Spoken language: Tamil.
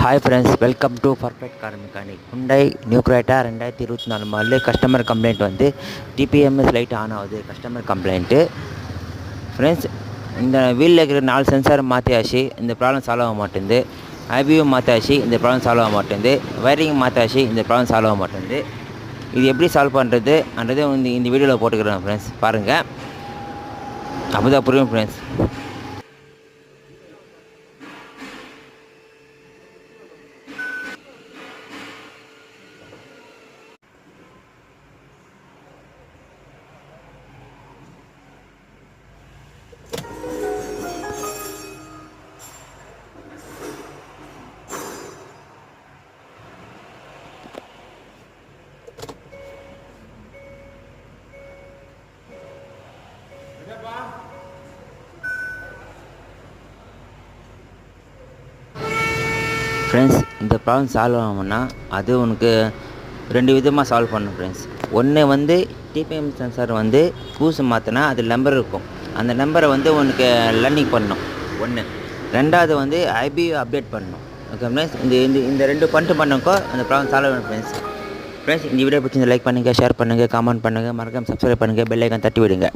Hi friends, welcome to Perfect Car Mechanic. Hyundai New Creta 2024 model customer complaint வந்து டிபிஎம்எஸ் லைட் ஆன் ஆகுது. கஸ்டமர் கம்ப்ளைண்ட்டு ஃப்ரெண்ட்ஸ், இந்த வீலில் இருக்கிற 4 சென்சார் மாற்றியாச்சு, இந்த ப்ராப்ளம் சால்வ் ஆக மாட்டேங்குது. ஐபியூ மாற்றாச்சு, இந்த ப்ராப்ளம் சால்வ் ஆக மாட்டேங்குது. வயரிங் மாற்றாச்சு, இந்த ப்ராப்ளம் சால்வ் ஆக மாட்டேங்குது. இது எப்படி சால்வ் பண்ணுறதுன்றதை இந்த வீடியோவில் போட்டுக்கிறேன் ஃப்ரெண்ட்ஸ், பாருங்கள், அப்போ தான் புரியும் ஃப்ரெண்ட்ஸ். ஃப்ரெண்ட்ஸ், இந்த ப்ராப்ளம் சால்வ் ஆகணும்னா அது உனக்கு 2 விதமாக சால்வ் பண்ணணும் ஃப்ரெண்ட்ஸ். ஒன்று வந்து டிபிஎம் சென்சார் வந்து பூசு மாற்றினா அது நம்பர் இருக்கும், அந்த நம்பரை வந்து உனக்கு லேர்னிங் பண்ணணும் ஒன்று. ரெண்டாவது வந்து ஐபியூ அப்டேட் பண்ணணும். ஓகே ஃப்ரெண்ட்ஸ், இந்த 2 பண்ணக்கோ அந்த ப்ராப்ளம் சால்வ் ஆகணும் ஃப்ரெண்ட்ஸ். ஃப்ரெண்ட்ஸ், இந்த வீடியோ பிடிச்சி லைக் பண்ணுங்கள், ஷேர் பண்ணுங்கள், கமெண்ட் பண்ணுங்கள், மறக்காம சப்ஸ்கிரைப் பண்ணுங்கள், பெல் ஐக்கான் தட்டி விடுங்க.